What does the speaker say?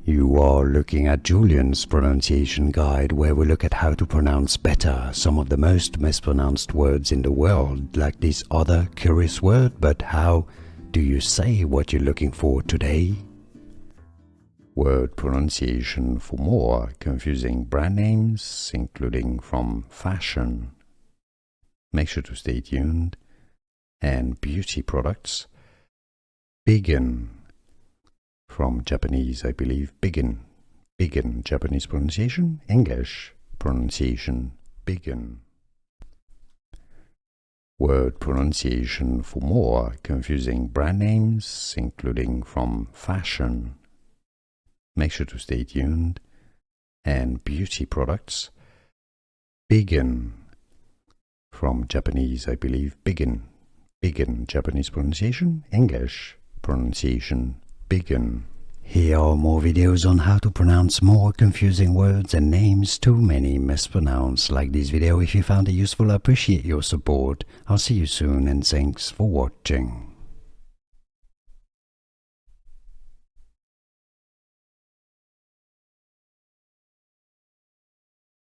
You are looking at Julian's pronunciation guide, where we look at how to pronounce better some of the most mispronounced words in the world, like this other curious word. But how do you say what you're looking for today? Word pronunciation for more confusing brand names, including from fashion. Make sure to stay tuned. And beauty products. Bigen. From Japanese, I believe. Bigen. Bigen, Japanese pronunciation. English pronunciation. Bigen. Word pronunciation for more confusing brand names, including from fashion. Make sure to stay tuned. And beauty products. Bigen. From Japanese, I believe. Bigen. Bigen, Japanese pronunciation. English pronunciation. Bigen. Here are more videos on how to pronounce more confusing words and names too many mispronounced. Like this video if you found it useful. I appreciate your support. I'll see you soon and thanks for watching.